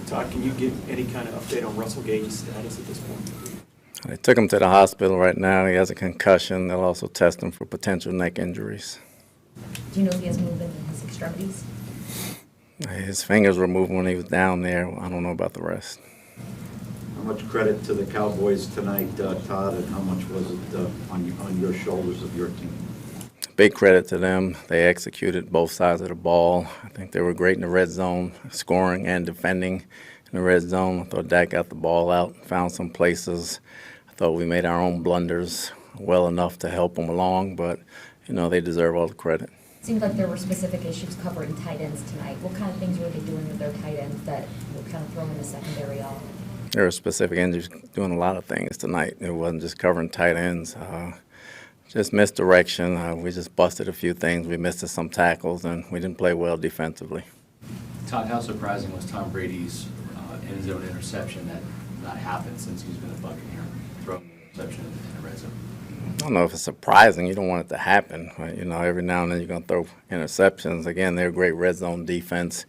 Todd, can you give any kind of update on Russell Gage's status at this point? They took him to the hospital right now. He has a concussion. They'll also test him for potential neck injuries. Do you know if he has movement in his extremities? His fingers were moving when he was down there. I don't know about the rest. How much credit to the Cowboys tonight, Todd, and how much was it on your shoulders of your team? Big credit to them. They executed both sides of the ball. I think they were great in the red zone, scoring and defending in the red zone. I thought Dak got the ball out, found some places. I thought we made our own blunders well enough to help them along, but, they deserve all the credit. It seemed like there were specific issues covering tight ends tonight. What kind of things were they doing with their tight ends that were kind of throwing the secondary off? There were specific injuries doing a lot of things tonight. It wasn't just covering tight ends. Just misdirection. We just busted a few things. We missed some tackles, and we didn't play well defensively. Todd, how surprising was Tom Brady's end zone interception that not happened since he's been a Buccaneer, throwing the interception in the red zone? I don't know if it's surprising. You don't want it to happen. But, every now and then you're going to throw interceptions. Again, they're a great red zone defense.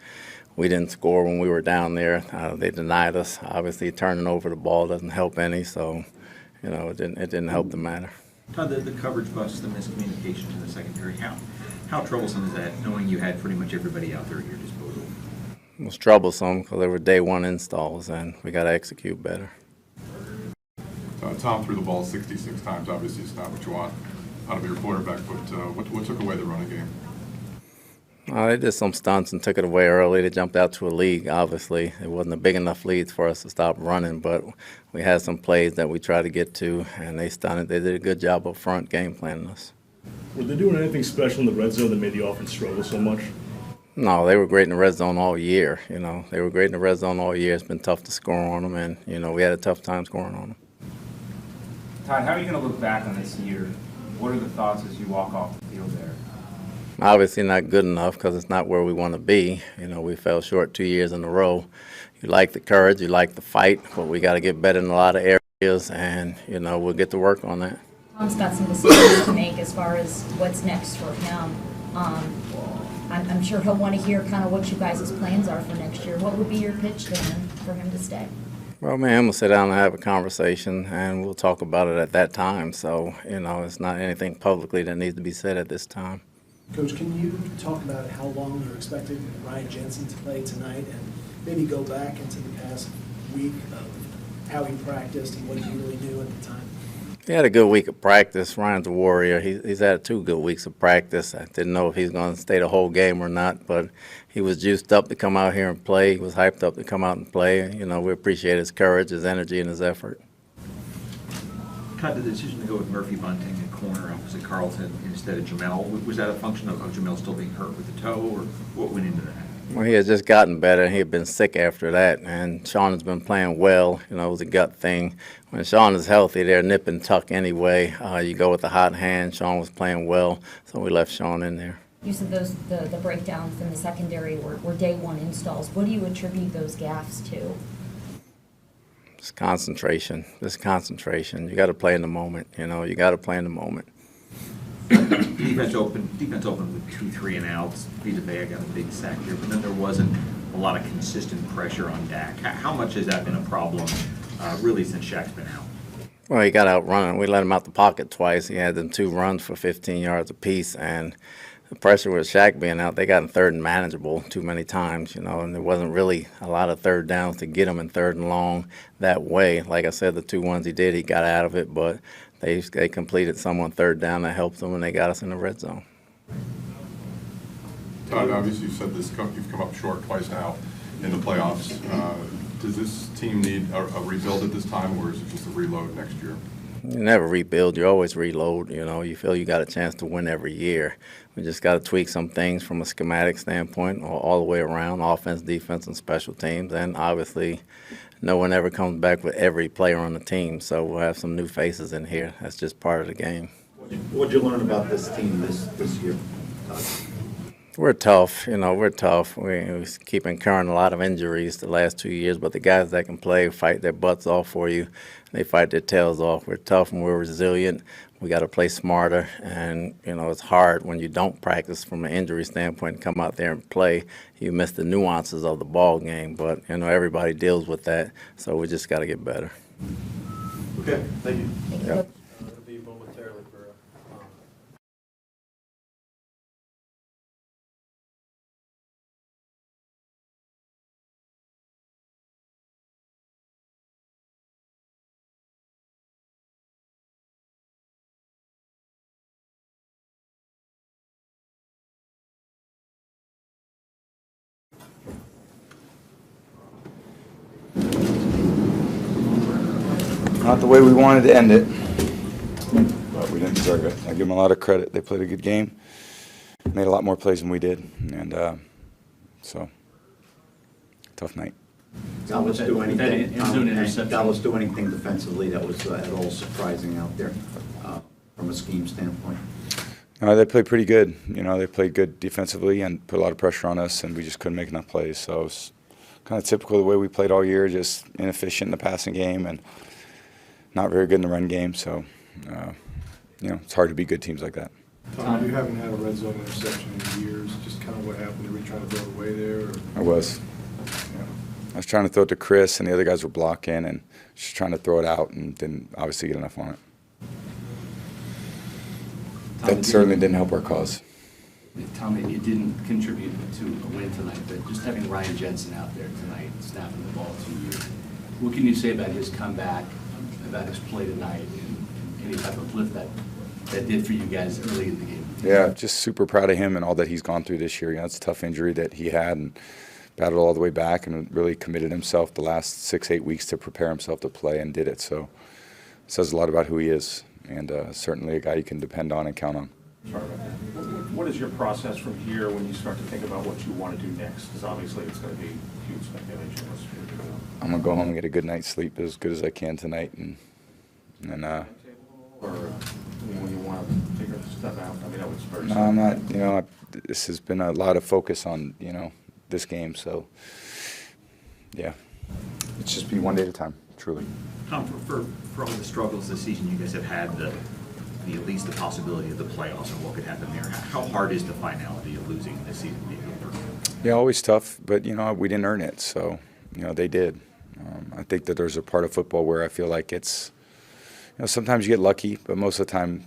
We didn't score when we were down there. They denied us. Obviously, turning over the ball doesn't help any, so, it didn't help the matter. Todd, the coverage bust, the miscommunication in the secondary, how troublesome is that, knowing you had pretty much everybody out there at your disposal? It was troublesome because they were day one installs, and we got to execute better. Tom threw the ball 66 times. Obviously, it's not what you want out of your quarterback, but what took away the running game? They did some stunts and took it away early. They jumped out to a lead, obviously. It wasn't a big enough lead for us to stop running, but we had some plays that we tried to get to, and they stunted. They did a good job up front game planning us. Were they doing anything special in the red zone that made the offense struggle so much? No, they were great in the red zone all year. They were great in the red zone all year. It's been tough to score on them, and, we had a tough time scoring on them. Todd, how are you going to look back on this year? What are the thoughts as you walk off the field there? Obviously not good enough because it's not where we want to be. We fell short 2 years in a row. You like the courage, you like the fight, but we got to get better in a lot of areas, and, we'll get to work on that. Tom's got some decisions to make as far as what's next for him. I'm sure he'll want to hear kind of what you guys' plans are for next year. What would be your pitch to him for him to stay? Well, man, we'll sit down and have a conversation, and we'll talk about it at that time. So, it's not anything publicly that needs to be said at this time. Coach, can you talk about how long you're expecting Ryan Jensen to play tonight, and maybe go back into the past week of how he practiced and what you really knew at the time? He had a good week of practice. Ryan's a warrior. He's had 2 good weeks of practice. I didn't know if he's going to stay the whole game or not, but he was juiced up to come out here and play. He was hyped up to come out and play. We appreciate his courage, his energy, and his effort. Todd, the decision to go with Murphy Bunting at corner opposite Carlton instead of Jamel, was that a function of Jamel still being hurt with the toe, or what went into that? Well, he had just gotten better. He had been sick after that, and Sean has been playing well. It was a gut thing. When Sean is healthy, they're nip and tuck anyway. You go with the hot hand. Sean was playing well, so we left Sean in there. You said the breakdowns in the secondary were day one installs. What do you attribute those gaffes to? Just concentration. Just concentration. You got to play in the moment. You got to play in the moment. Defense open with 2 3-and-outs. Vita Vea got a big sack here, but then there wasn't a lot of consistent pressure on Dak. How much has that been a problem, really, since Shaq's been out? Well, he got out running. We let him out the pocket twice. He had them 2 runs for 15 yards apiece, and the pressure with Shaq being out, they got in third and manageable too many times, and there wasn't really a lot of third downs to get him in third and long that way. Like I said, the 2 ones he did, he got out of it, but they completed some on third down that helped them, and they got us in the red zone. Todd, obviously you said you've come up short twice now in the playoffs. Does this team need a rebuild at this time, or is it just a reload next year? You never rebuild. You always reload. You feel you got a chance to win every year. We just got to tweak some things from a schematic standpoint all the way around, offense, defense, and special teams. And obviously, no one ever comes back with every player on the team, so we'll have some new faces in here. That's just part of the game. What did you learn about this team this year, Todd? We're tough, we're tough. We keep incurring a lot of injuries the last 2 years, but the guys that can play fight their butts off for you. They fight their tails off. We're tough and we're resilient. We got to play smarter, and, it's hard when you don't practice from an injury standpoint and come out there and play. You miss the nuances of the ball game, but, everybody deals with that, so we just got to get better. Okay, thank you. Thank you. Yep. It'll be momentarily for Not the way we wanted to end it, but we didn't deserve it. I give them a lot of credit. They played a good game, made a lot more plays than we did, and so tough night. Dallas do anything? End-zone interception. Dallas do anything defensively that was at all surprising out there from a scheme standpoint? They played pretty good. They played good defensively and put a lot of pressure on us, and we just couldn't make enough plays. So it's kind of typical of the way we played all year, just inefficient in the passing game and not very good in the run game. So, it's hard to beat good teams like that. Tom, you haven't had a red zone interception in years. Just kind of what happened? Are we trying to build away there? Or? I was. Yeah. I was trying to throw it to Chris, and the other guys were blocking, and just trying to throw it out, and didn't obviously get enough on it. That certainly didn't help our cause. Tom, it didn't contribute to a win tonight, but just having Ryan Jensen out there tonight, snapping the ball to you, what can you say about his comeback, about his play tonight, and any type of lift that did for you guys early in the game? Yeah, just super proud of him and all that he's gone through this year. It's a tough injury that he had, and battled all the way back and really committed himself the last 6-8 weeks to prepare himself to play, and did it. So it says a lot about who he is, and certainly a guy you can depend on and count on. Sorry about that. What is your process from here when you start to think about what you want to do next? Because obviously it's going to be huge speculation. I'm going to go home and get a good night's sleep as good as I can tonight, and or when you want to figure stuff out? I mean, I would spur. No, I'm not. This has been a lot of focus on this game. So yeah, it's just be one day at a time, truly. Tom, for all the struggles this season, you guys have had at least the possibility of the playoffs and what could happen there. How hard is the finality of losing this season being over? Yeah, always tough, but we didn't earn it, so they did. I think that there's a part of football where I feel like it's, sometimes you get lucky, but most of the time,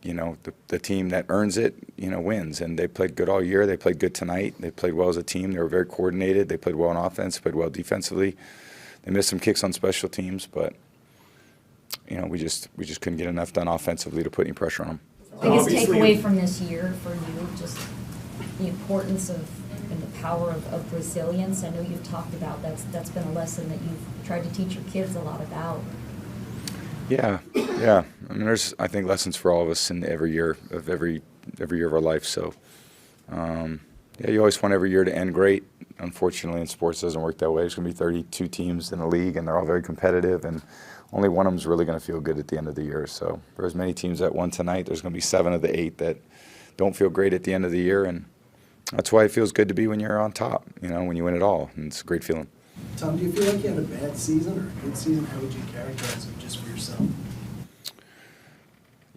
the team that earns it, wins. And they played good all year. They played good tonight. They played well as a team. They were very coordinated. They played well on offense, played well defensively. They missed some kicks on special teams, but we just couldn't get enough done offensively to put any pressure on them. Biggest takeaway from this year for you, just the importance of and the power of resilience. I know you've talked about that's been a lesson that you've tried to teach your kids a lot about. Yeah. I mean, there's I think lessons for all of us in every year of our life. So, you always want every year to end great. Unfortunately, in sports, it doesn't work that way. There's going to be 32 teams in the league, and they're all very competitive, and only one of them is really going to feel good at the end of the year. So, for as many teams that won tonight, there's going to be 7 of the 8 that don't feel great at the end of the year, and that's why it feels good to be when you're on top. When you win it all, and it's a great feeling. Tom, do you feel like you had a bad season or a good season? How would you characterize it just for yourself?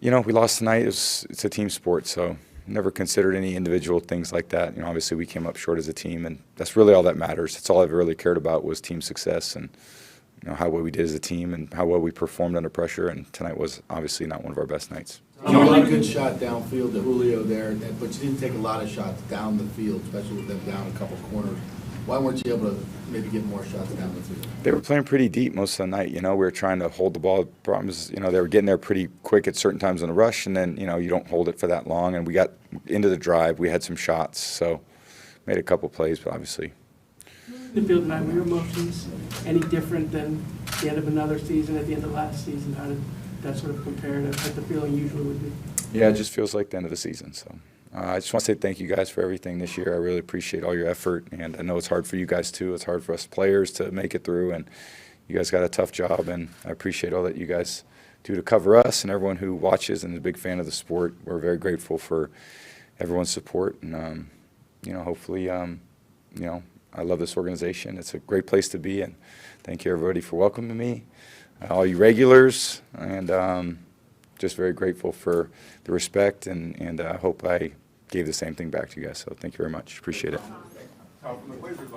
We lost tonight. It's a team sport, so never considered any individual things like that. Obviously we came up short as a team, and that's really all that matters. That's all I've really cared about was team success and how well we did as a team and how well we performed under pressure. And tonight was obviously not one of our best nights. You had a good shot downfield to Julio there, but you didn't take a lot of shots down the field, especially with them down a couple corners. Why weren't you able to maybe get more shots down the field? They were playing pretty deep most of the night. We were trying to hold the ball. The problem is, they were getting there pretty quick at certain times in a rush, and then, you don't hold it for that long. And we got into the drive. We had some shots, so made a couple plays, but obviously. The field tonight, were your emotions any different than the end of another season, at the end of last season? How did that sort of compare to what the feeling usually would be? Yeah, it just feels like the end of the season, so. I just want to say thank you guys for everything this year. I really appreciate all your effort, and I know it's hard for you guys too. It's hard for us players to make it through, and you guys got a tough job, and I appreciate all that you guys do to cover us and everyone who watches and is a big fan of the sport. We're very grateful for everyone's support, and hopefully, I love this organization. It's a great place to be, and thank you everybody for welcoming me, all you regulars, and just very grateful for the respect, and I hope I gave the same thing back to you guys. So thank you very much. Appreciate it. Tom, from the Blazers,